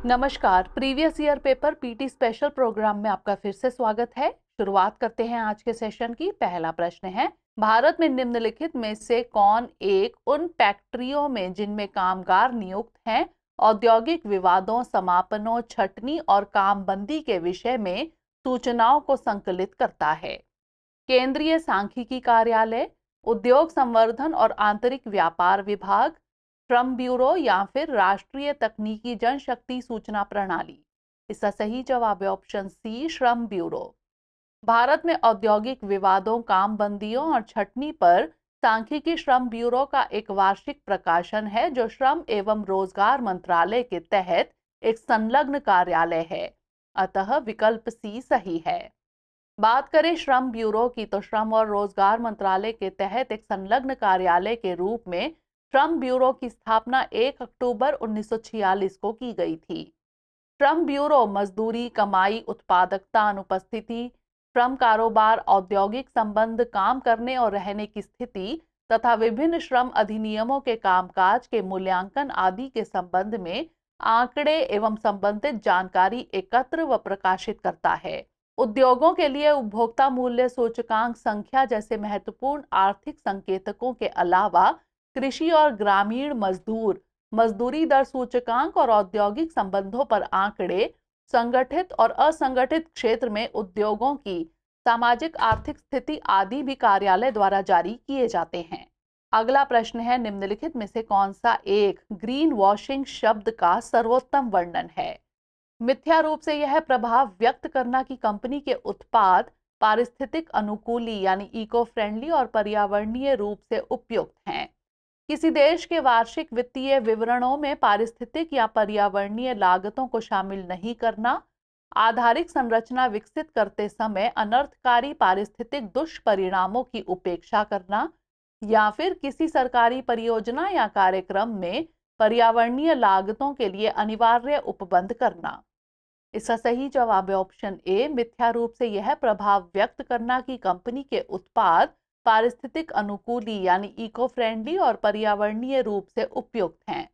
नमस्कार। Previous year paper PT special programme में आपका फिर से स्वागत है। शुरुआत करते हैं आज के सेशन की। पहला प्रश्न है, भारत में निम्नलिखित में से कौन एक उन फैक्ट्रियों में जिनमें कामगार नियुक्त हैं औद्योगिक विवादों, समापनों, छटनी और कामबंदी के विषय में सूचनाओं को संकलित करता है? केंद्रीय सांख्यिकी कार्यालय, उद्योग संवर्धन और आंतरिक व्यापार विभाग, श्रम ब्यूरो या फिर राष्ट्रीय तकनीकी जनशक्ति सूचना प्रणाली? इसका सही जवाब है ऑप्शन सी, श्रम ब्यूरो। भारत में औद्योगिक विवादों, कामबंदियों और छटनी पर सांख्यिकी श्रम ब्यूरो का एक वार्षिक प्रकाशन है जो श्रम एवं रोजगार मंत्रालय के तहत एक संलग्न कार्यालय है। अतः विकल्प सी सही है। बात करें श्रम ब्यूरो की तो श्रम और रोजगार मंत्रालय के तहत एक संलग्न कार्यालय के रूप में श्रम ब्यूरो की स्थापना 1 अक्टूबर 1946 को की गई थी। श्रम ब्यूरो मजदूरी, कमाई, उत्पादकता, अनुपस्थिति, श्रम कारोबार, औद्योगिक संबंध, काम करने और रहने की स्थिति तथा विभिन्न श्रम अधिनियमों के कामकाज के मूल्यांकन आदि के संबंध में आंकड़े एवं संबंधित जानकारी एकत्र व प्रकाशित करता है। उद्योगों के लिए उपभोक्ता मूल्य सूचकांक संख्या जैसे महत्वपूर्ण आर्थिक संकेतकों के अलावा कृषि और ग्रामीण मजदूर, मजदूरी दर सूचकांक और औद्योगिक संबंधों पर आंकड़े, संगठित और असंगठित क्षेत्र में उद्योगों की सामाजिक आर्थिक स्थिति आदि भी कार्यालय द्वारा जारी किए जाते हैं। अगला प्रश्न है, निम्नलिखित में से कौन सा एक ग्रीन वॉशिंग शब्द का सर्वोत्तम वर्णन है? मिथ्या रूप से यह प्रभाव व्यक्त करना कि कंपनी के उत्पाद पारिस्थितिक अनुकूली यानी इको फ्रेंडली और पर्यावरणीय रूप से उपयुक्त हैं। किसी देश के वार्षिक वित्तीय विवरणों में पारिस्थितिक या पर्यावरणीय लागतों को शामिल नहीं करना, आधारिक संरचना विकसित करते समय अनर्थकारी पारिस्थितिक दुष्परिणामों की उपेक्षा करना, या फिर किसी सरकारी परियोजना या कार्यक्रम में पर्यावरणीय लागतों के लिए अनिवार्य उपबंध करना। इसका सही जवाब है ऑप्शन ए, मिथ्या रूप से यह प्रभाव व्यक्त करना कि कंपनी के उत्पाद पारिस्थितिक अनुकूली यानी इको फ्रेंडली और पर्यावरणीय रूप से उपयुक्त हैं।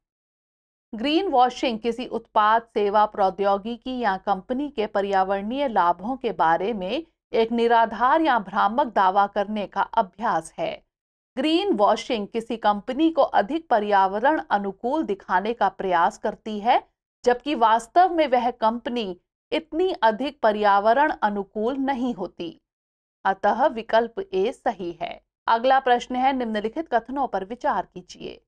ग्रीन वॉशिंग किसी उत्पाद, सेवा, प्रौद्योगिकी या कंपनी के पर्यावरणीय लाभों के बारे में एक निराधार या भ्रामक दावा करने का अभ्यास है। ग्रीन वॉशिंग किसी कंपनी को अधिक पर्यावरण अनुकूल दिखाने का प्रयास करती है, जबकि वास्तव में वह कंपनी इतनी अधिक पर्यावरण अनुकूल नहीं होती। अतः विकल्प ए सही है। अगला प्रश्न है, निम्नलिखित कथनों पर विचार कीजिए।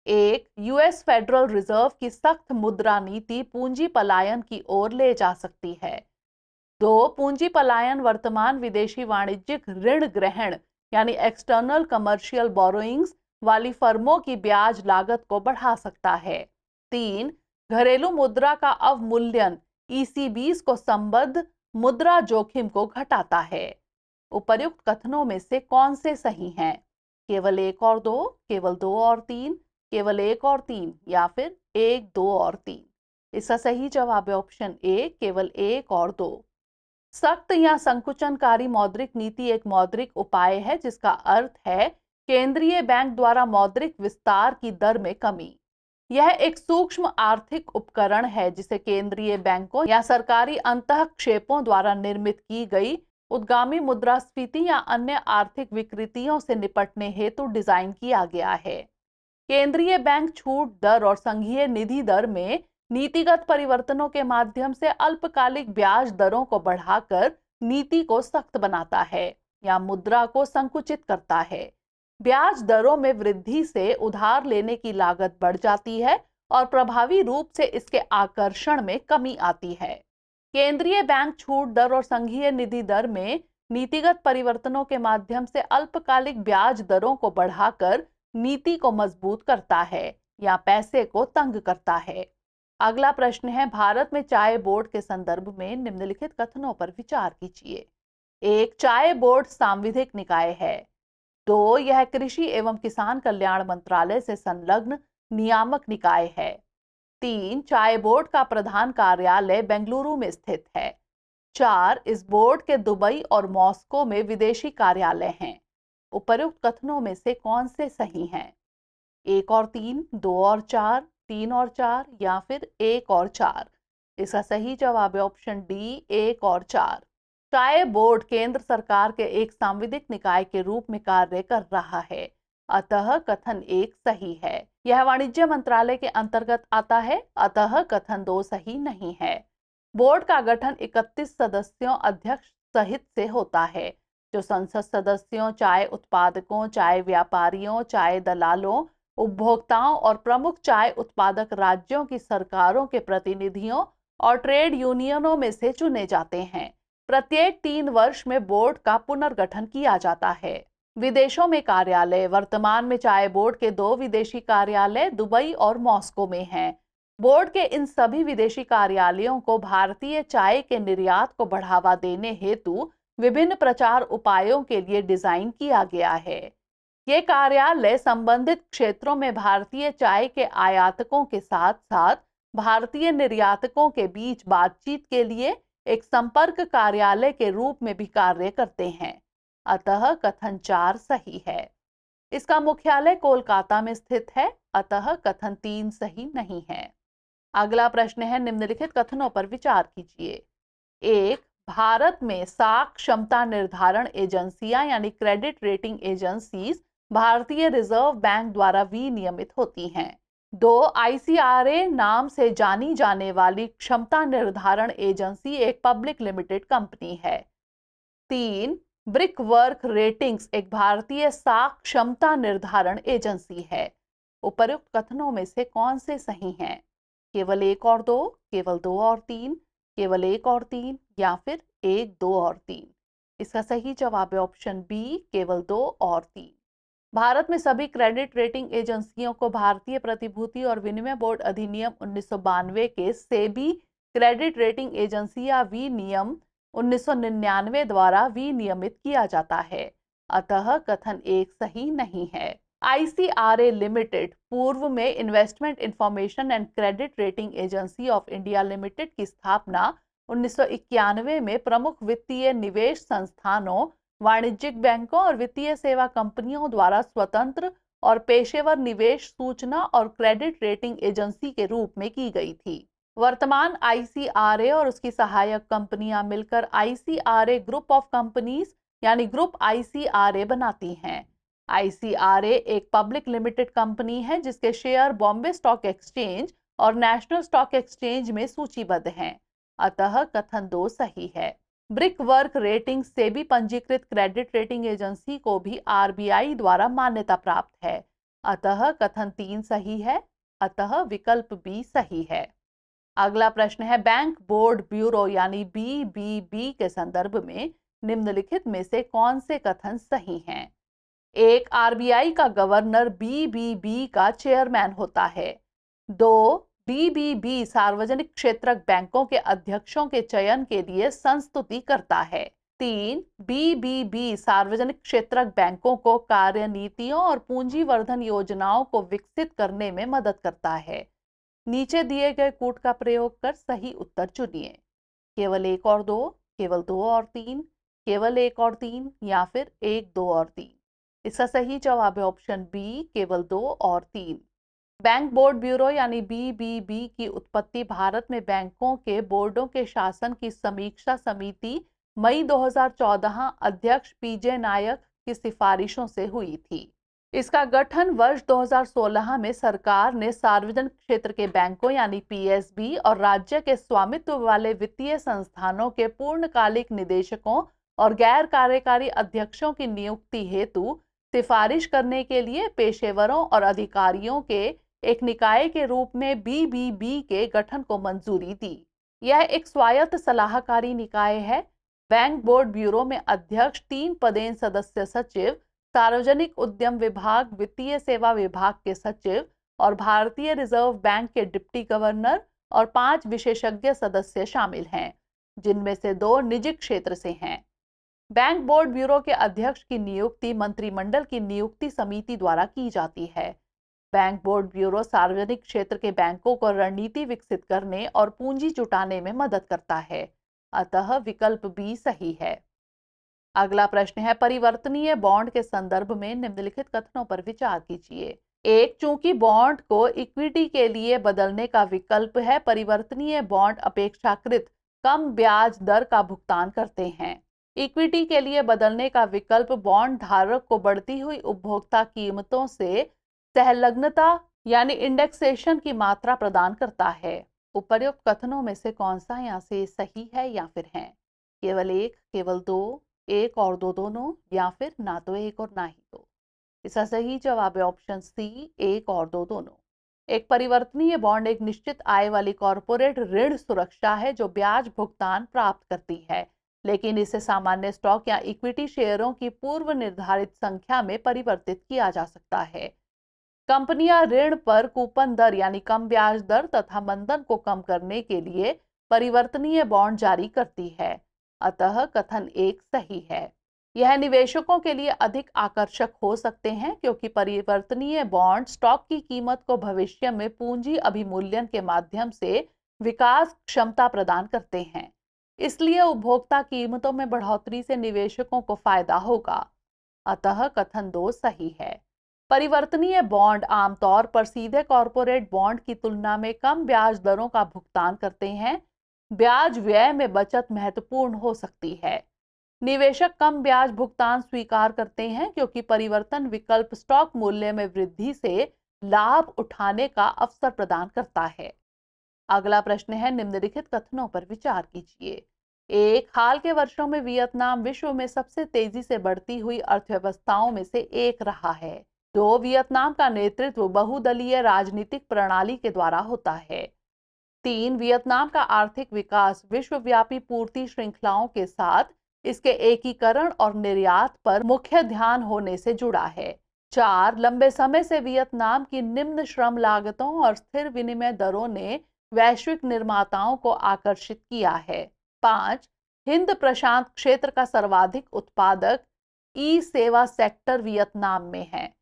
1. यूएस फेडरल रिजर्व की सख्त मुद्रा नीति पूंजी पलायन की ओर ले जा सकती है। 2. पूंजी पलायन वर्तमान विदेशी वाणिज्यिक ऋण ग्रहण यानी एक्सटर्नल कमर्शियल बोरोइंग्स वाली फर्मों की ब्याज लागत को बढ़ा सकता है। 3. घरेलू मुद्रा का अवमूल्यन ईसीबीज को संबद्ध मुद्रा जोखिम को घटाता है। उपर्युक्त कथनों में से कौन से सही हैं? केवल 1 और 2, केवल 2 और 3, केवल 1 और 3 या फिर 1, 2 और 3? इसका सही जवाब है ऑप्शन ए, केवल 1 और 2। सख्त या संकुचनकारी मौद्रिक नीति एक मौद्रिक उपाय है जिसका अर्थ है केंद्रीय बैंक द्वारा मौद्रिक विस्तार की दर में कमी। यह एक सूक्ष्म आर्थिक उपकरण है जिसे केंद्रीय बैंकों या सरकारी अंतःक्षेपों द्वारा निर्मित की गई उद्गामी मुद्रास्फीति या अन्य आर्थिक विकृतियों से निपटने हेतु डिजाइन किया गया है। केंद्रीय बैंक छूट दर और संघीय निधि दर में नीतिगत परिवर्तनों के माध्यम से अल्पकालिक ब्याज दरों को बढ़ाकर नीति को सख्त बनाता है या मुद्रा को संकुचित करता है। ब्याज दरों में वृद्धि से उधार लेने की लागत बढ़ जाती है और प्रभावी रूप से इसके आकर्षण में कमी आती है। केंद्रीय बैंक छूट दर और संघीय निधि दर में नीतिगत परिवर्तनों के माध्यम से अल्पकालिक ब्याज दरों को बढ़ाकर नीति को मजबूत करता है या पैसे को तंग करता है। अगला प्रश्न है, भारत में चाय बोर्ड के संदर्भ में निम्नलिखित कथनों पर विचार कीजिए। 1. चाय बोर्ड सांविधिक निकाय है। 2. यह कृषि एवं किसान कल्याण मंत्रालय से संलग्न नियामक निकाय है। 3. चाय बोर्ड का प्रधान कार्यालय बेंगलुरु में स्थित है। 4. इस बोर्ड के दुबई और मॉस्को में विदेशी कार्यालय हैं। उपर्युक्त कथनों में से कौन से सही हैं? 1 और 3, 2 और 4, 3 और 4 या फिर 1 और 4? इसका सही जवाब है ऑप्शन डी 1 और 4। चाय बोर्ड केंद्र सरकार के एक सांविधिक निकाय के रूप में कार्य कर रहा है, अतः कथन 1 सही है। यह वाणिज्य मंत्रालय के अंतर्गत आता है, अतः कथन 2 सही नहीं है। बोर्ड का गठन 31 सदस्यों अध्यक्ष सहित से होता है, जो संसद सदस्यों, चाय उत्पादकों, चाय व्यापारियों, चाय दलालों, उपभोक्ताओं और प्रमुख चाय उत्पादक राज्यों की सरकारों के प्रतिनिधियों और ट्रेड यूनियनों में से चुने जाते हैं। प्रत्येक 3 वर्ष में बोर्ड का पुनर्गठन किया जाता है। विदेशों में कार्यालय। वर्तमान में चाय बोर्ड के 2 विदेशी कार्यालय दुबई और मॉस्को में हैं। बोर्ड के इन सभी विदेशी कार्यालयों को भारतीय चाय के निर्यात को बढ़ावा देने हेतु विभिन्न प्रचार उपायों के लिए डिजाइन किया गया है। ये कार्यालय संबंधित क्षेत्रों में भारतीय चाय के आयातकों के साथ साथ भारतीय निर्यातकों के बीच बातचीत के लिए एक संपर्क कार्यालय के रूप में भी कार्य करते हैं, अतः कथन 4 सही है। इसका मुख्यालय कोलकाता में स्थित है, अतः कथन 3 सही नहीं है। अगला प्रश्न है, निम्नलिखित कथनों पर विचार कीजिए। 1. भारत में साख क्षमता निर्धारण एजेंसियां यानी क्रेडिट रेटिंग एजेंसीज भारतीय रिजर्व बैंक द्वारा विनियमित होती हैं। 2. ICRA नाम से जानी जाने वाली क्षमता निर्धारण एजेंसी एक पब्लिक लिमिटेड कंपनी है। 3. ब्रिक वर्क रेटिंग्स एक भारतीय साख क्षमता निर्धारण एजेंसी है। उपर्युक्त कथनों में से कौन से सही हैं? केवल 1 और 2, केवल 2 और 3, केवल 1 और 3 या फिर 1, 2 और 3। इसका सही जवाब है ऑप्शन बी, केवल 2 और 3। भारत में सभी क्रेडिट रेटिंग एजेंसियों को भारतीय प्रतिभूति और विनिमय बोर्ड अधिनियम 1992 के सेबी क्रेडिट रेटिंग एजेंसी या विनियम 1999 द्वारा विनियमित किया जाता है, अतः कथन 1 सही नहीं है। ICRA लिमिटेड पूर्व में investment information and credit rating agency of India limited की स्थापना 1991 में प्रमुख वित्तीय निवेश संस्थानों, वाणिज्यिक बैंकों और वित्तीय सेवा कंपनियों द्वारा स्वतंत्र और पेशेवर निवेश सूचना और क्रेडिट रेटिंग एजेंसी के रूप में की गई थी। वर्तमान ICRA और उसकी सहायक कंपनियां मिलकर ICRA ग्रुप ऑफ कंपनीज यानी ग्रुप ICRA बनाती हैं। ICRA एक पब्लिक लिमिटेड कंपनी है जिसके शेयर बॉम्बे स्टॉक एक्सचेंज और नेशनल स्टॉक एक्सचेंज में सूचीबद्ध हैं, अतः कथन 2 सही है। ब्रिक वर्क रेटिंग सेबी पंजीकृत क्रेडिट रेटिंग एजेंसी को भी RBI द्वारा मान्यता प्राप्त है, अतः कथन 3 सही है, अतः विकल्प बी सही है। अगला प्रश्न है, बैंक बोर्ड ब्यूरो यानी BBB के संदर्भ में निम्नलिखित में से कौन से कथन सही हैं? 1. RBI का गवर्नर BBB का चेयरमैन होता है। 2. BBB सार्वजनिक क्षेत्रक बैंकों के अध्यक्षों के चयन के लिए संस्तुति करता है। 3. BBB सार्वजनिक क्षेत्रक बैंकों को कार्यनीतियों और पूंजीवर्धन योजनाओं को विकसित करने में मदद करता है। नीचे दिए गए कूट का प्रयोग कर सही उत्तर चुनिए। केवल 1 और 2, केवल 2 और 3, केवल 1 और 3 या फिर 1, 2 और 3। इसका सही जवाब है ऑप्शन बी, केवल 2 और 3। बैंक बोर्ड ब्यूरो यानी BBB की उत्पत्ति भारत में बैंकों के बोर्डों के शासन की समीक्षा समिति मई 2014 अध्यक्ष PJ नायक की सिफारिशों से हुई थी। इसका गठन वर्ष 2016 में सरकार ने सार्वजनिक क्षेत्र के बैंकों यानी PSB और राज्य के स्वामित्व वाले वित्तीय संस्थानों के पूर्णकालिक निदेशकों और गैर कार्यकारी अध्यक्षों की नियुक्ति हेतु सिफारिश करने के लिए पेशेवरों और अधिकारियों के एक निकाय के रूप में BBB के गठन को मंजूरी दी। यह एक स्वायत्त सलाहकारी निकाय है। बैंक बोर्ड ब्यूरो में अध्यक्ष, 3 पदेन सदस्य सचिव, सार्वजनिक उद्यम विभाग, वित्तीय सेवा विभाग के सचिव और भारतीय रिजर्व बैंक के डिप्टी गवर्नर और 5 विशेषज्ञ सदस्य शामिल हैं, जिनमें से 2 निजी क्षेत्र से हैं। बैंक बोर्ड ब्यूरो के अध्यक्ष की नियुक्ति मंत्रिमंडल की नियुक्ति समिति द्वारा की जाती है। बैंक बोर्ड ब्यूरो सार्वजनिक क्षेत्र के बैंकों को रणनीति विकसित करने और पूंजी जुटाने में मदद करता है, अतः विकल्प बी सही है। अगला प्रश्न है, परिवर्तनीय बॉन्ड के संदर्भ में निम्नलिखित कथनों पर विचार कीजिए। एक, चूंकि बॉन्ड को इक्विटी के लिए बदलने का विकल्प है, परिवर्तनीय बॉन्ड अपेक्षाकृत कम ब्याज दर का भुगतान करते हैं। इक्विटी के लिए बदलने का विकल्प बॉन्ड धारक को बढ़ती हुई उपभोक्ता कीमतों से सहलग्नता यानी इंडेक्सेशन की मात्रा प्रदान करता है। उपर्युक्त कथनों में से कौन सा यहाँ से सही है या फिर है? केवल एक, केवल दो, एक और दो दोनों, या फिर ना तो एक और ना ही दो। इसका सही जवाब है ऑप्शन सी, एक और दो दोनों। एक परिवर्तनीय बॉन्ड एक निश्चित आय वाली कॉरपोरेट ऋण सुरक्षा है जो ब्याज भुगतान प्राप्त करती है, लेकिन इसे सामान्य स्टॉक या इक्विटी शेयरों की पूर्व निर्धारित संख्या में परिवर्तित किया जा सकता है। कंपनियां ऋण पर कूपन दर यानी कम ब्याज दर तथा मंदन को कम करने के लिए परिवर्तनीय बॉन्ड जारी करती है, अतः कथन एक सही है। यह निवेशकों के लिए अधिक आकर्षक हो सकते हैं क्योंकि परिवर्तनीय बॉन्ड स्टॉक की कीमत को भविष्य में पूंजी अभिमूल्यन के माध्यम से विकास क्षमता प्रदान करते हैं। इसलिए उपभोक्ता कीमतों में बढ़ोतरी से निवेशकों को फायदा होगा, अतः कथन दो सही है। परिवर्तनीय बॉन्ड आमतौर पर सीधे कॉरपोरेट बॉन्ड की तुलना में कम ब्याज दरों का भुगतान करते हैं। ब्याज व्यय में बचत महत्वपूर्ण हो सकती है। निवेशक कम ब्याज भुगतान स्वीकार करते हैं क्योंकि परिवर्तन विकल्प स्टॉक मूल्य में वृद्धि से लाभ उठाने का अवसर प्रदान करता है। अगला प्रश्न है, निम्नलिखित कथनों पर विचार कीजिए। एक, हाल के वर्षों में वियतनाम विश्व में सबसे तेजी से बढ़ती हुई अर्थव्यवस्थाओं में से एक रहा है। दो, वियतनाम का नेतृत्व बहुदलीय राजनीतिक प्रणाली के द्वारा होता है। तीन, वियतनाम का आर्थिक विकास विश्वव्यापी पूर्ति श्रृंखलाओं के साथ इसके एकीकरण और निर्यात पर मुख्य ध्यान होने से जुड़ा है। चार, लंबे समय से वियतनाम की निम्न श्रम लागतों और स्थिर विनिमय दरों ने वैश्विक निर्माताओं को आकर्षित किया है। पांच, हिंद प्रशांत क्षेत्र का सर्वाधिक उत्पादक ई सेवा सेक्टर वियतनाम में है।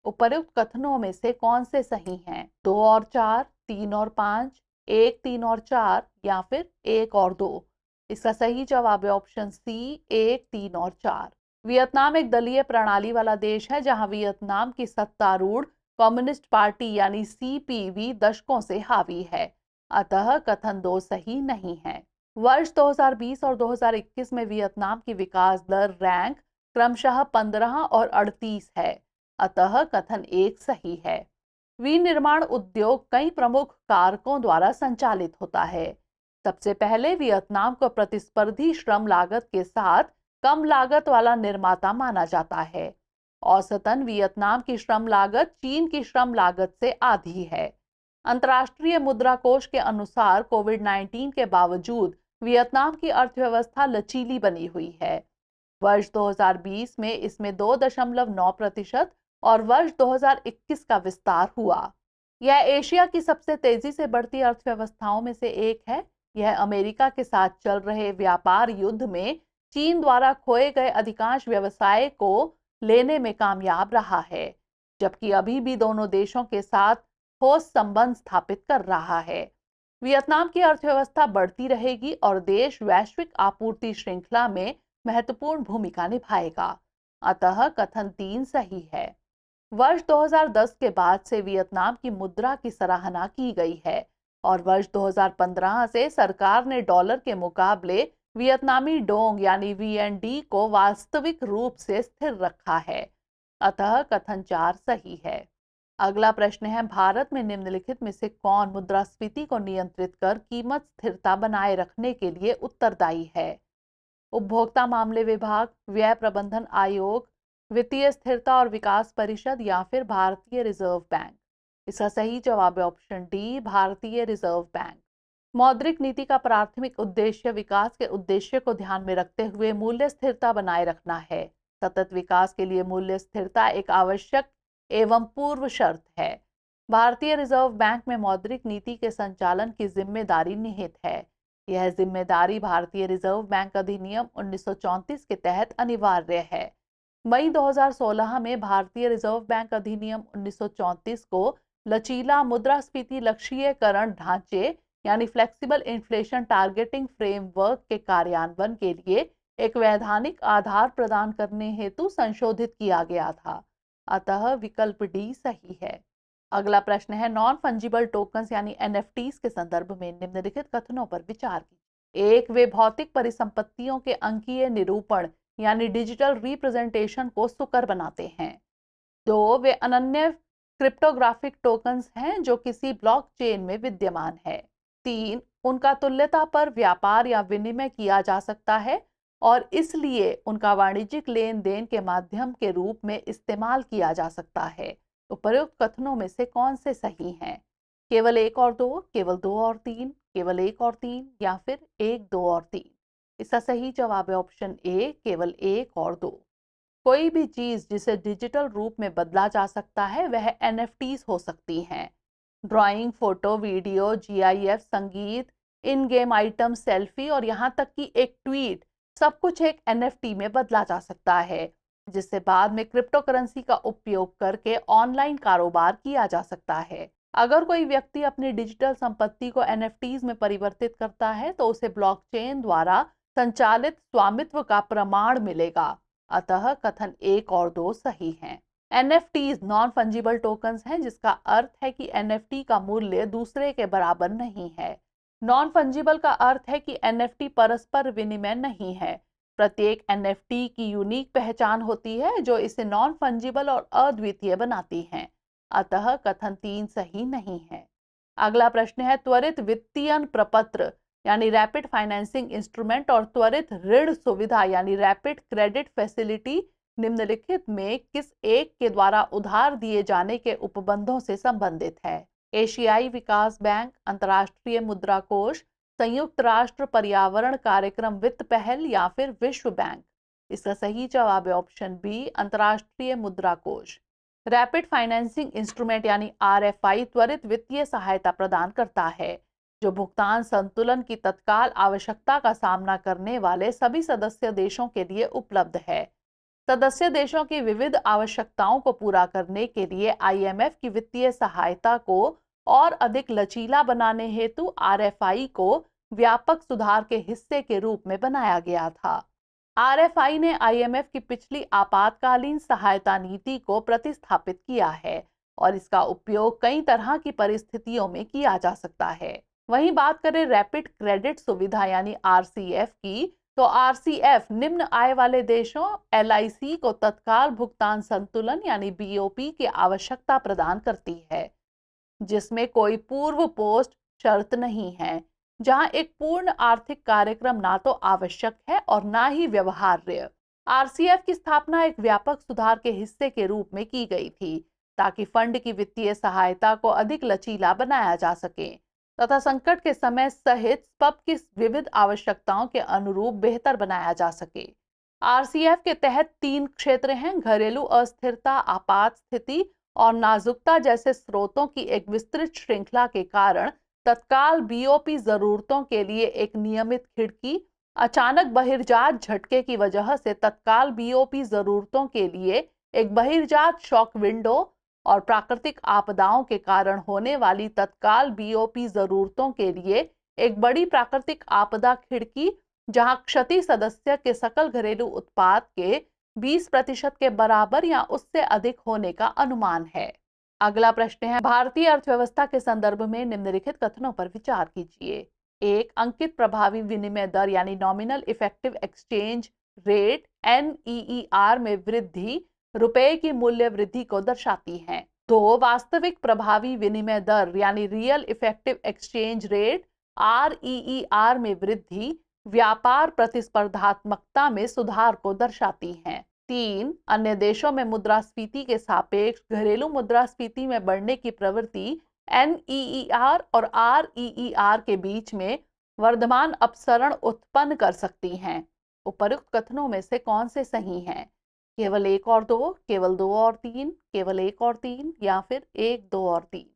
उपर्युक्त कथनों में से कौन से सही हैं? दो और चार, तीन और पांच, एक, तीन और चार, या फिर एक और दो। इसका सही जवाब है ऑप्शन सी, एक, तीन और चार। वियतनाम एक दलीय प्रणाली वाला देश है जहां वियतनाम की सत्तारूढ़ कम्युनिस्ट पार्टी यानी सीपीवी दशकों से हावी है, अतः कथन दो सही नहीं है। वर्ष 2020 और 2021 में वियतनाम की विकास दर रैंक क्रमशः 15 और 38 है, अतः कथन एक सही है। विनिर्माण उद्योग कई प्रमुख कारकों द्वारा संचालित होता है। सबसे पहले वियतनाम को प्रतिस्पर्धी श्रम लागत के साथ कम लागत वाला निर्माता माना जाता है। औसतन वियतनाम की श्रम लागत चीन की श्रम लागत से आधी है। अंतर्राष्ट्रीय मुद्रा कोष के अनुसार कोविड-19 के बावजूद वियतनाम की अर्थव्यवस्था लचीली बनी हुई है। वर्ष 2020 में इसमें 2.9% और वर्ष 2021 का विस्तार हुआ। यह एशिया की सबसे तेजी से बढ़ती अर्थव्यवस्थाओं में से एक है। यह अमेरिका के साथ चल रहे व्यापार युद्ध में चीन द्वारा खोए गए अधिकांश व्यवसाय को लेने में कामयाब रहा है, जबकि अभी भी दोनों देशों के साथ ठोस संबंध स्थापित कर रहा है। वियतनाम की अर्थव्यवस्था बढ़ती रहेगी और देश वैश्विक आपूर्ति श्रृंखला में महत्वपूर्ण भूमिका निभाएगा, अतः कथन तीन सही है। वर्ष 2010 के बाद से वियतनाम की मुद्रा की सराहना की गई है और वर्ष 2015 से सरकार ने डॉलर के मुकाबले वियतनामी डोंग यानी वीएनडी को वास्तविक रूप से स्थिर रखा है, अतः कथन चार सही है। अगला प्रश्न है, भारत में निम्नलिखित में से कौन मुद्रास्फीति को नियंत्रित कर कीमत स्थिरता बनाए रखने के लिए उत्तरदायी है? उपभोक्ता मामले विभाग, व्यय प्रबंधन आयोग, वित्तीय स्थिरता और विकास परिषद, या फिर भारतीय रिजर्व बैंक। इसका सही जवाब है ऑप्शन डी, भारतीय रिजर्व बैंक। मौद्रिक नीति का प्राथमिक उद्देश्य विकास के उद्देश्य को ध्यान में रखते हुए मूल्य स्थिरता बनाए रखना है। सतत विकास के लिए मूल्य स्थिरता एक आवश्यक एवं पूर्व शर्त है। भारतीय रिजर्व बैंक में मौद्रिक नीति के संचालन की जिम्मेदारी निहित है। यह जिम्मेदारी भारतीय रिजर्व बैंक अधिनियम 1934 के तहत अनिवार्य है। मई 2016 में भारतीय रिजर्व बैंक अधिनियम 1934 को लचीला मुद्रास्फीति लक्ष्यीकरण ढांचे यानी फ्लेक्सिबल इन्फ्लेशन टारगेटिंग फ्रेमवर्क के कार्यान्वयन के लिए एक वैधानिक आधार प्रदान करने हेतु संशोधित किया गया था, अतः विकल्प डी सही है। अगला प्रश्न है, नॉन फंजिबल टोकन्स यानी एनएफटीज के संदर्भ में निम्नलिखित कथनों पर विचार कीजिए। एक, वे भौतिक परिसंपत्तियों के अंकीय निरूपण यानी डिजिटल रिप्रेजेंटेशन को सुकर बनाते हैं। 2, वे अनन्य क्रिप्टोग्राफिक टोकन्स हैं जो किसी ब्लॉकचेन में विद्यमान है। 3, उनका तुल्यता पर व्यापार या विनिमय किया जा सकता है और इसलिए उनका वाणिज्यिक लेन देन के माध्यम के रूप में इस्तेमाल किया जा सकता है। उपर्युक्त कथनों में से कौन से सही हैं? केवल 1 और 2, केवल 2 और 3, केवल 1 और 3 या फिर 1, 2 और 3? इसका सही जवाब है ऑप्शन ए, केवल 1 और 2। कोई भी चीज जिसे डिजिटल रूप में बदला जा सकता है वह एनएफटीज हो सकती हैं। ड्राइंग, फोटो, वीडियो, जीआईएफ, संगीत, इन गेम आइटम, सेल्फी और यहाँ तक कि एक ट्वीट, सब कुछ एक एनएफटी में बदला जा सकता है, जिससे बाद में क्रिप्टो करेंसी का उपयोग करके ऑनलाइन कारोबार किया जा सकता है। अगर कोई व्यक्ति अपनी डिजिटल संपत्ति को एनएफटीज में परिवर्तित करता है तो उसे ब्लॉकचेन द्वारा संचालित स्वामित्व का प्रमाण मिलेगा। अतः कथन 1 और 2 सही हैं। एनएफटीज नॉन फंजिबल टोकन्स हैं, जिसका अर्थ है कि एनएफटी का मूल्य दूसरे के बराबर नहीं है। नॉन फंजिबल का अर्थ है कि एनएफटी परस्पर विनिमय नहीं है। प्रत्येक एनएफटी की यूनिक पहचान होती है जो इसे नॉन फंजिबल और अद्वितीय बनाती है। अतः कथन 3 सही नहीं है। अगला प्रश्न है, त्वरित वित्तीयन प्रपत्र यानी रैपिड फाइनेंसिंग इंस्ट्रूमेंट और त्वरित ऋण सुविधा यानी रैपिड क्रेडिट फैसिलिटी निम्नलिखित में किस एक के द्वारा उधार दिए जाने के उपबंधों से संबंधित है? एशियाई विकास बैंक, अंतर्राष्ट्रीय मुद्रा कोष, संयुक्त राष्ट्र पर्यावरण कार्यक्रम वित्त पहल या फिर विश्व बैंक? इसका सही जवाब है ऑप्शन बी, अंतर्राष्ट्रीय मुद्रा कोष। रैपिड फाइनेंसिंग इंस्ट्रूमेंट यानी आरएफआई त्वरित वित्तीय सहायता प्रदान करता है जो भुगतान संतुलन की तत्काल आवश्यकता का सामना करने वाले सभी सदस्य देशों के लिए उपलब्ध है। सदस्य देशों की विविध आवश्यकताओं को पूरा करने के लिए आईएमएफ की वित्तीय सहायता को और अधिक लचीला बनाने हेतु आरएफआई को व्यापक सुधार के हिस्से के रूप में बनाया गया था। आरएफआई ने आईएमएफ की पिछली आपातकालीन सहायता नीति को प्रतिस्थापित किया है और इसका उपयोग कई तरह की परिस्थितियों में किया जा सकता है। वहीं बात करें रैपिड क्रेडिट सुविधा यानी आरसीएफ की, तो आरसीएफ निम्न आय वाले देशों एलआईसी को तत्काल भुगतान संतुलन यानी बीओपी की आवश्यकता प्रदान करती है, जिसमें कोई पूर्व पोस्ट शर्त नहीं है, जहां एक पूर्ण आर्थिक कार्यक्रम ना तो आवश्यक है और ना ही व्यवहार्य। आरसीएफ की स्थापना एक व्यापक सुधार के हिस्से के रूप में की गई थी ताकि फंड की वित्तीय सहायता को अधिक लचीला बनाया जा सके तथा संकट के समय सहित सबकी विविध आवश्यकताओं के अनुरूप बेहतर बनाया जा सके। आरसीएफ के तहत 3 क्षेत्र हैं: घरेलू अस्थिरता, आपात स्थिति और नाजुकता जैसे स्रोतों की एक विस्तृत श्रृंखला के कारण तत्काल बीओपी जरूरतों के लिए एक नियमित खिड़की, अचानक बहिर्जात झटके की वजह से तत्काल बीओपी जरूरतों के लिए एक बहिर्जात शॉक विंडो और प्राकृतिक आपदाओं के कारण होने वाली तत्काल बीओपी जरूरतों के लिए एक बड़ी प्राकृतिक आपदा खिड़की, जहां क्षति सदस्य के सकल घरेलू उत्पाद के 20% के बराबर या उससे अधिक होने का अनुमान है। अगला प्रश्न है, भारतीय अर्थव्यवस्था के संदर्भ में निम्नलिखित कथनों पर विचार कीजिए। 1, अंकित प्रभावी विनिमय दर यानी nominal effective exchange rate NEER में वृद्धि रुपए की मूल्य वृद्धि को दर्शाती है। 2, वास्तविक प्रभावी विनिमय दर यानी real effective exchange rate REER में वृद्धि व्यापार प्रतिस्पर्धात्मकता में सुधार को दर्शाती है। 3, अन्य देशों में मुद्रास्फीति के सापेक्ष घरेलू मुद्रास्फीति में बढ़ने की प्रवृत्ति NEER और REER के बीच में वर्धमान अपसरण उत्पन्न कर सकती हैं। उपर्युक्त कथनों में से कौन से सही हैं? केवल 1 और 2, केवल 2 और 3, केवल 1 और 3 या फिर 1, 2 और 3?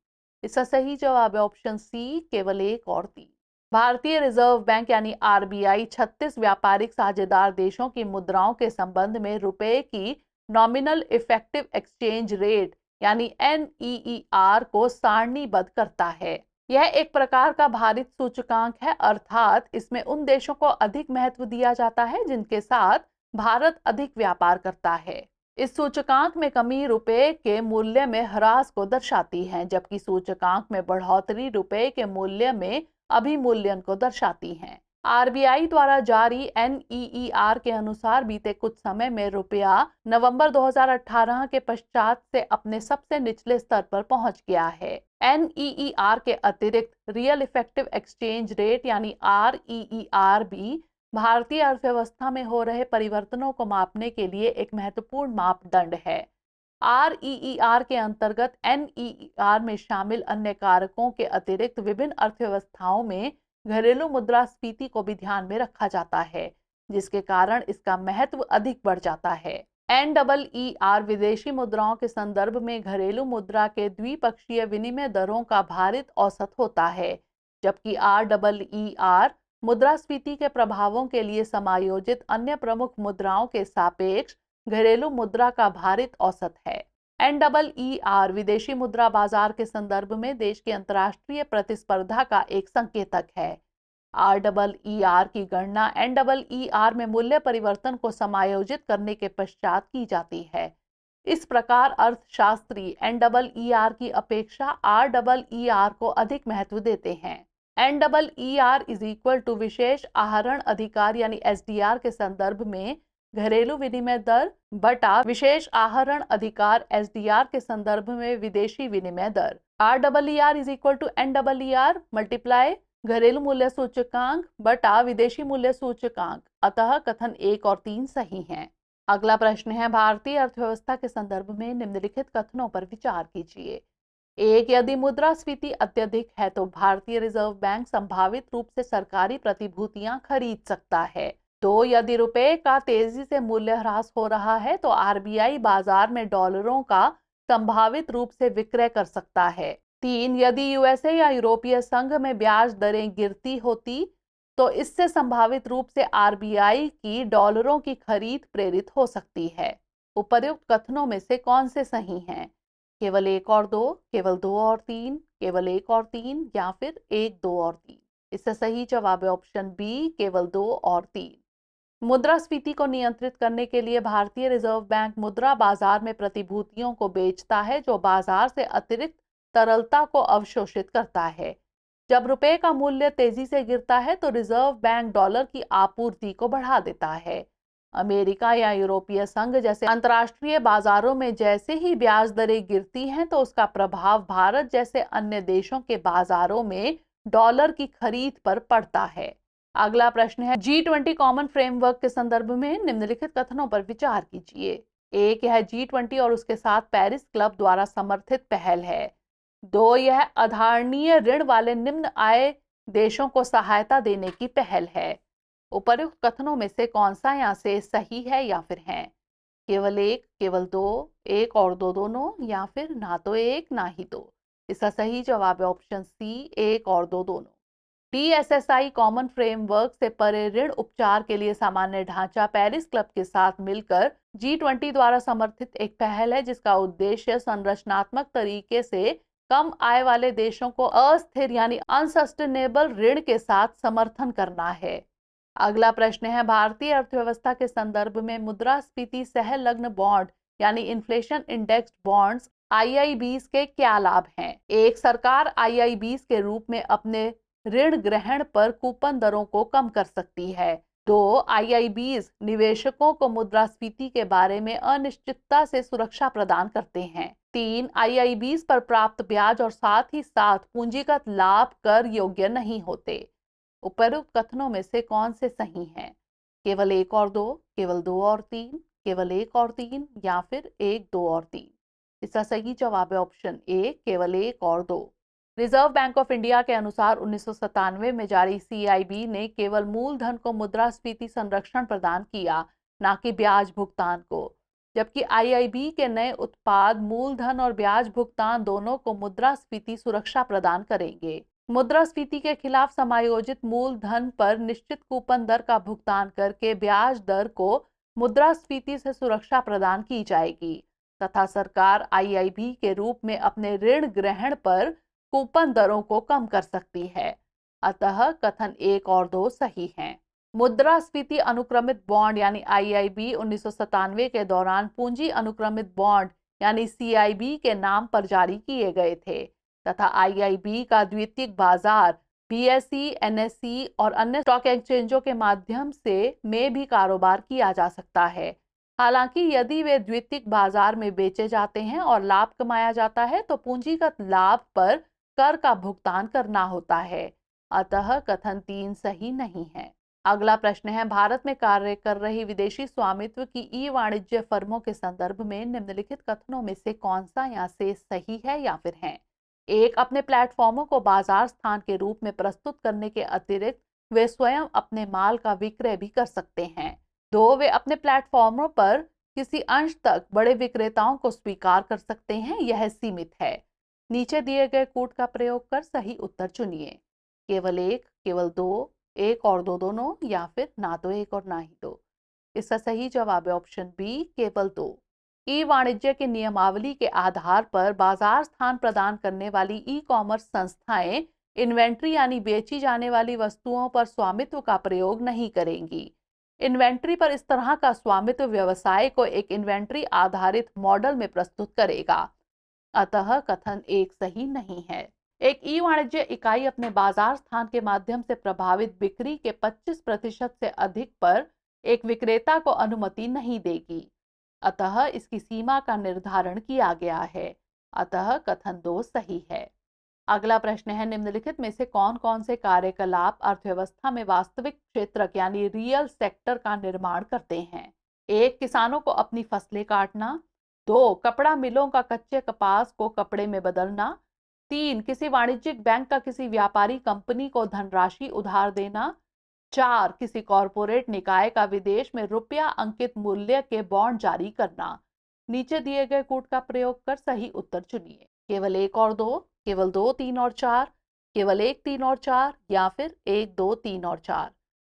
इसका सही जवाब है ऑप्शन सी, केवल 1 और 3। भारतीय रिजर्व बैंक यानी आरबीआई 36 व्यापारिक साझेदार देशों की मुद्राओं के संबंध में रुपए की नॉमिनल इफेक्टिव एक्सचेंज रेट यानी NEER को सारणीबद्ध करता है। यह एक प्रकार का भारित सूचकांक है, अर्थात इसमें उन देशों को अधिक महत्व दिया जाता है जिनके साथ भारत अधिक व्यापार करता है। इस सूचकांक में कमी रुपए के मूल्य में ह्रास को दर्शाती है, जबकि सूचकांक में बढ़ोतरी रुपए के मूल्य में अभिमूल्यन को दर्शाती है। आरबीआई द्वारा जारी एनईईआर के अनुसार बीते कुछ समय में रुपया नवंबर 2018 के पश्चात से अपने सबसे निचले स्तर पर पहुंच गया है। एनईईआर के अतिरिक्त रियल इफेक्टिव एक्सचेंज रेट यानी आरईईआर भी भारतीय अर्थव्यवस्था में हो रहे परिवर्तनों को मापने के लिए एक महत्वपूर्ण मापदंड है। आरईईआर के अंतर्गत एनईईआर में शामिल अन्य कारकों के अतिरिक्त विभिन्न अर्थव्यवस्थाओं में घरेलू मुद्रास्फीति को भी ध्यान में रखा जाता है, जिसके कारण इसका महत्व अधिक बढ़ जाता है। एनईईआर विदेशी मुद्राओं के संदर्भ में घरेलू मुद्रा के द्विपक्षीय विनिमय दरों का भारित औसत होता है, जबकि आरईईआर मुद्रास्फीति के प्रभावों के लिए समायोजित अन्य प्रमुख मुद्राओं के सापेक्ष घरेलू मुद्रा का भारित औसत है। एनईईआर विदेशी मुद्रा बाजार के संदर्भ में देश की अंतर्राष्ट्रीय प्रतिस्पर्धा का एक संकेतक है। आरईईआर की गणना एनईईआर में मूल्य परिवर्तन को समायोजित करने के पश्चात की जाती है। इस प्रकार अर्थशास्त्री एनईईआर की अपेक्षा आरईईआर को अधिक महत्व देते हैं। एनईईआर इज इक्वल टू विशेष आहरण अधिकार यानी एसडीआर के संदर्भ में घरेलू विनिमय दर बटा विशेष आहरण अधिकार एसडीआर के संदर्भ में विदेशी विनिमय दर। आरईईआर इज इक्वल टू एनईईआर मल्टीप्लाई घरेलू मूल्य सूचकांक बटा विदेशी मूल्य सूचकांक। अतः कथन 1 और 3 सही हैं। अगला प्रश्न है, भारतीय अर्थव्यवस्था के संदर्भ में निम्नलिखित कथनों पर विचार कीजिए। 1. यदि मुद्रास्फीति अत्यधिक है तो भारतीय रिजर्व बैंक संभावित रूप से सरकारी प्रतिभूतियां खरीद सकता है। 2. यदि रुपए का तेजी से मूल्यह्रास हो रहा है तो आरबीआई बाजार में डॉलरों का संभावित रूप से विक्रय कर सकता है। 3. यदि यूएसए या यूरोपीय संघ में ब्याज दरें गिरती होती तो इससे संभावित रूप से आरबीआई की डॉलरों की खरीद प्रेरित हो सकती है। उपर्युक्त कथनों में से कौन से सही हैं? केवल 1 और 2, केवल 2 और 3, केवल 1 और 3 या फिर 1, 2 और 3? इसका सही जवाब है ऑप्शन बी, केवल 2 और 3। मुद्रास्फीति को नियंत्रित करने के लिए भारतीय रिजर्व बैंक मुद्रा बाजार में प्रतिभूतियों को बेचता है, जो बाजार से अतिरिक्त तरलता को अवशोषित करता है। जब रुपए का मूल्य तेजी से गिरता है तो रिजर्व बैंक डॉलर की आपूर्ति को बढ़ा देता है। अमेरिका या यूरोपीय संघ जैसे अंतर्राष्ट्रीय बाजारों में जैसे ही ब्याज दरें गिरती हैं तो उसका प्रभाव भारत जैसे अन्य देशों के बाजारों में डॉलर की खरीद पर पड़ता है। अगला प्रश्न है, G20 कॉमन फ्रेमवर्क के संदर्भ में निम्नलिखित कथनों पर विचार कीजिए। 1. यह G20 और उसके साथ पेरिस क्लब द्वारा समर्थित पहल है। 2. यह आधारणीय ऋण वाले निम्न आय देशों को सहायता देने की पहल है। उपर्युक्त कथनों में से कौन सा यहाँ से सही है या फिर है? केवल 1, केवल 2, 1 और 2 दोनों, या फिर ना तो 1 ना ही 2? इसका सही जवाब है ऑप्शन सी, 1 और 2 दोनों। DSSI कॉमन फ्रेमवर्क से परे ऋण उपचार के लिए सामान्य ढांचा पेरिस क्लब के साथ मिलकर G20 द्वारा समर्थित एक पहल है, जिसका उद्देश्य संरचनात्मक तरीके से कम आय वाले देशों को अस्थिर यानी अनसस्टेनेबल ऋण के साथ समर्थन करना है। अगला प्रश्न है, भारतीय अर्थव्यवस्था के संदर्भ में मुद्रास्फीति सहलग्न बॉन्ड यानी इन्फ्लेशन इंडेक्स्ड बॉन्ड्स IIBs के क्या लाभ हैं? 1. सरकार IIBs के रूप में अपने ऋण ग्रहण पर कूपन दरों को कम कर सकती है। 2. IIBs निवेशकों को मुद्रास्फीति के बारे में अनिश्चितता से सुरक्षा प्रदान करते हैं। 3. IIBs पर प्राप्त ब्याज और साथ ही साथ पूंजीगत लाभ कर योग्य नहीं होते। उपर्युक्त कथनों में से कौन से सही हैं? केवल 1 और 2, केवल 2 और 3, केवल 1 और 3 या फिर 1, 2 और 3? इसका सही जवाब है ऑप्शन ए, केवल 1 और 2। रिजर्व बैंक ऑफ इंडिया के अनुसार 1997 में जारी CIB ने केवल मूलधन को मुद्रास्फीति संरक्षण प्रदान किया, ना कि ब्याज भुगतान को, जबकि IIB के नए उत्पाद मूलधन और ब्याज भुगतान दोनों को मुद्रास्फीति सुरक्षा प्रदान करेंगे। मुद्रास्फीति के खिलाफ समायोजित मूलधन पर निश्चित कूपन दर का भुगतान करके ब्याज दर को मुद्रास्फीति से सुरक्षा प्रदान की जाएगी तथा सरकार IIB के रूप में अपने ऋण ग्रहण पर कूपन दरों को कम कर सकती है। अतः कथन 1 और 2 सही हैं। मुद्रास्फीति अनुक्रमित बॉन्ड यानी आईआईबी 1997 के दौरान पूंजी अनुक्रमित बॉन्ड यानी सीआईबी के नाम पर जारी किए गए थे तथा आईआईबी का द्वितीयक बाजार बीएसई, एनएसई और अन्य स्टॉक एक्सचेंजों के माध्यम से में भी कारोबार किया जा सकता है। हालांकि यदि वे द्वितीयक बाजार में बेचे जाते हैं और लाभ कमाया जाता है तो पूंजीगत लाभ पर कर का भुगतान करना होता है। अतः कथन 3 सही नहीं है। अगला प्रश्न है, भारत में कार्य कर रही विदेशी स्वामित्व की ई वाणिज्य फर्मों के संदर्भ में निम्नलिखित कथनों में से कौन सा या से सही है या फिर है। एक, अपने प्लेटफॉर्मों को बाजार स्थान के रूप में प्रस्तुत करने के अतिरिक्त वे स्वयं अपने माल का विक्रय भी कर सकते हैं। 2, वे अपने प्लेटफॉर्मों पर किसी अंश तक बड़े विक्रेताओं को स्वीकार कर सकते हैं, यह सीमित है। नीचे दिए गए कूट का प्रयोग कर सही उत्तर चुनिए। केवल एक, केवल दो, एक और दो दोनों, या फिर ना तो एक और ना ही दो। इसका सही जवाब है ऑप्शन बी, केवल दो। ई वाणिज्य के नियमावली के आधार पर बाजार स्थान प्रदान करने वाली ई कॉमर्स संस्थाएं इन्वेंट्री यानी बेची जाने वाली वस्तुओं पर स्वामित्व का प्रयोग नहीं करेंगी। इन्वेंट्री पर इस तरह का स्वामित्व व्यवसाय को एक इन्वेंट्री आधारित मॉडल में प्रस्तुत करेगा। अतः कथन 1 सही नहीं है। एक ई वाणिज्य इकाई अपने बाजार स्थान के माध्यम से प्रभावित बिक्री के 25% से अधिक पर एक विक्रेता को अनुमति नहीं देगी। अतः इसकी सीमा का निर्धारण किया गया है। अतः कथन 2 सही है। अगला प्रश्न है, निम्नलिखित में से कौन कौन से कार्यकलाप अर्थव्यवस्था में वास्तविक क्षेत्रक यानी रियल सेक्टर का निर्माण करते हैं। 1, किसानों को अपनी फसलें काटना। 2, कपड़ा मिलों का कच्चे कपास को कपड़े में बदलना। 3, किसी वाणिज्यिक बैंक का किसी व्यापारी कंपनी को धनराशि उधार देना। 4, किसी कॉरपोरेट निकाय का विदेश में रुपया अंकित मूल्य के बॉन्ड जारी करना। नीचे दिए गए कूट का प्रयोग कर सही उत्तर चुनिए। केवल 1 और 2, केवल 2, 3 और 4, केवल 1, 3 और 4, या फिर 1, 2, 3 और 4।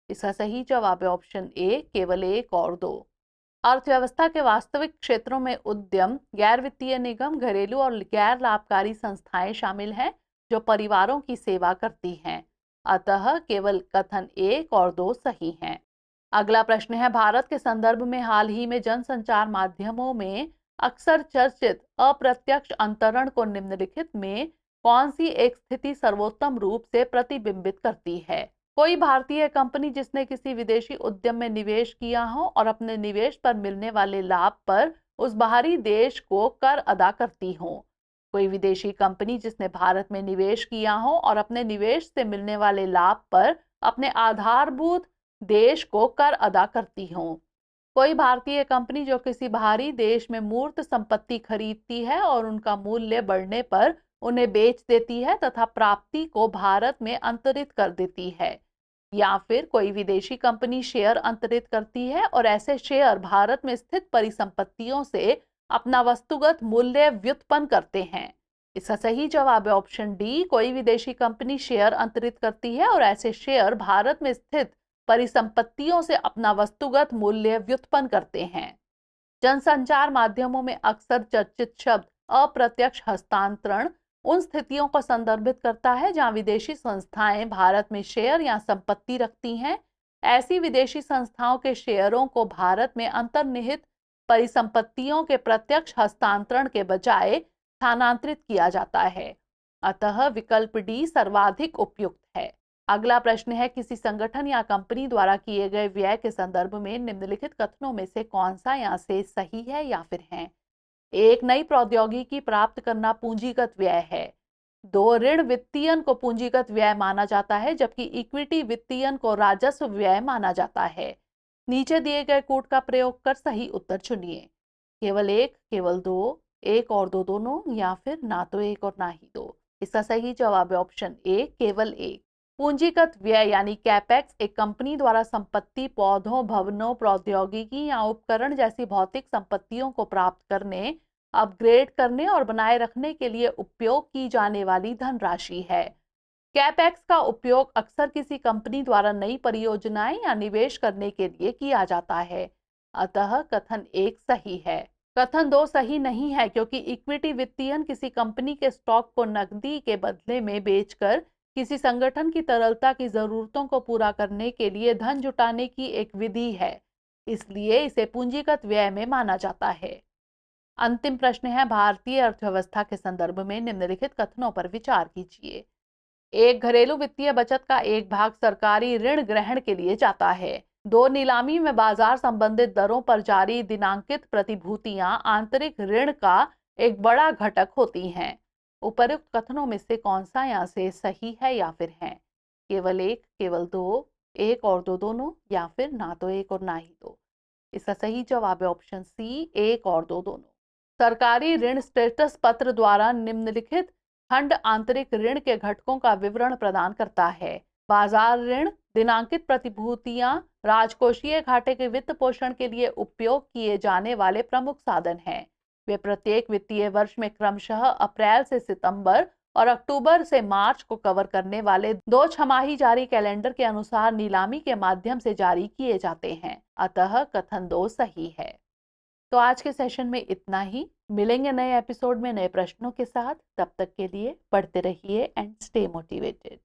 इसका सही जवाब है ऑप्शन ए, केवल 1 और 2। अर्थव्यवस्था के वास्तविक क्षेत्रों में उद्यम, गैर वित्तीय निगम, घरेलू और गैर लाभकारी संस्थाएं शामिल हैं जो परिवारों की सेवा करती हैं। अतः केवल कथन 1 और 2 सही हैं। अगला प्रश्न है, भारत के संदर्भ में हाल ही में जनसंचार माध्यमों में अक्सर चर्चित अप्रत्यक्ष अंतरण को निम्नलिखित में कौन सी एक स्थिति सर्वोत्तम रूप से प्रतिबिंबित करती है। कोई भारतीय कंपनी जिसने किसी विदेशी उद्यम में निवेश किया हो और अपने निवेश पर मिलने वाले लाभ पर उस बाहरी देश को कर अदा करती हो। कोई विदेशी कंपनी जिसने भारत में निवेश किया हो और अपने निवेश से मिलने वाले लाभ पर अपने आधारभूत देश को कर अदा करती हो। कोई भारतीय कंपनी जो किसी बाहरी देश में मूर्त संपत्ति खरीदती है और उनका मूल्य बढ़ने पर उन्हें बेच देती है तथा प्राप्ति को भारत में अंतरित कर देती है। या फिर कोई विदेशी कंपनी शेयर अंतरित करती है और ऐसे शेयर भारत में स्थित परिसंपत्तियों से अपना वस्तुगत मूल्य व्युत्पन्न करते हैं। इसका सही जवाब है ऑप्शन डी, कोई विदेशी कंपनी शेयर अंतरित करती है और ऐसे शेयर भारत में स्थित परिसंपत्तियों से अपना वस्तुगत मूल्य व्युत्पन्न करते हैं। जनसंचार माध्यमों में अक्सर चर्चित शब्द अप्रत्यक्ष हस्तांतरण उन स्थितियों को संदर्भित करता है जहां विदेशी संस्थाएं भारत में शेयर या संपत्ति रखती हैं। ऐसी विदेशी संस्थाओं के शेयरों को भारत में अंतर्निहित परिसंपत्तियों के प्रत्यक्ष हस्तांतरण के बजाय स्थानांतरित किया जाता है। अतः विकल्प डी सर्वाधिक उपयुक्त है। अगला प्रश्न है, किसी संगठन या कंपनी द्वारा किए गए व्यय के संदर्भ में निम्नलिखित कथनों में से कौन सा या से सही है या फिर है। 1, नई प्रौद्योगिकी प्राप्त करना पूंजीगत व्यय है। 2, ऋण वित्तीयन को पूंजीगत व्यय माना जाता है जबकि इक्विटी वित्तीयन को राजस्व व्यय माना जाता है। नीचे दिए गए कूट का प्रयोग कर सही उत्तर चुनिए। केवल 1, केवल 2, 1 और 2 दोनों, या फिर ना तो 1 और ना ही 2। इसका सही जवाब है ऑप्शन ए, केवल 1। पूंजीगत व्यय यानी कैपेक्स एक कंपनी द्वारा संपत्ति, पौधों, भवनों, प्रौद्योगिकी या उपकरण जैसी भौतिक संपत्तियों को प्राप्त करने, अपग्रेड करने और बनाए रखने के लिए उपयोग की जाने वाली धनराशि है। कैपेक्स का उपयोग अक्सर किसी कंपनी द्वारा नई परियोजनाएं या निवेश करने के लिए किया जाता है। अतः कथन 1 सही है। कथन 2 सही नहीं है क्योंकि इक्विटी वित्तीयन किसी कंपनी के स्टॉक को नकदी के बदले में बेचकर किसी संगठन की तरलता की जरूरतों को पूरा करने के लिए धन जुटाने की एक विधि है, इसलिए इसे पूंजीगत व्यय में माना जाता है। अंतिम प्रश्न है, भारतीय अर्थव्यवस्था के संदर्भ में निम्नलिखित कथनों पर विचार कीजिए। एक, घरेलू वित्तीय बचत का एक भाग सरकारी ऋण ग्रहण के लिए जाता है। 2, नीलामी में बाजार संबंधित दरों पर जारी दिनांकित प्रतिभूतियां आंतरिक ऋण का एक बड़ा घटक होती हैं। उपर्युक्त कथनों में से कौन सा यहाँ से सही है या फिर है? केवल एक, केवल दो, एक और दो दोनों, या फिर ना तो एक और ना ही दो। इसका सही जवाब है ऑप्शन सी, एक और दो दोनों। सरकारी ऋण स्टेटस पत्र द्वारा निम्नलिखित खंड आंतरिक ऋण के घटकों का विवरण प्रदान करता है। बाजार ऋण, दिनांकित प्रतिभूतियां राजकोषीय घाटे के वित्त पोषण के लिए उपयोग किए जाने वाले प्रमुख साधन हैं। वे प्रत्येक वित्तीय वर्ष में क्रमशः अप्रैल से सितंबर और अक्टूबर से मार्च को कवर करने वाले 2 छमाही जारी कैलेंडर के अनुसार नीलामी के माध्यम से जारी किए जाते हैं। अतः कथन 2 सही है। तो आज के सेशन में इतना ही। मिलेंगे नए एपिसोड में नए प्रश्नों के साथ। तब तक के लिए पढ़ते रहिए एंड स्टे मोटिवेटेड।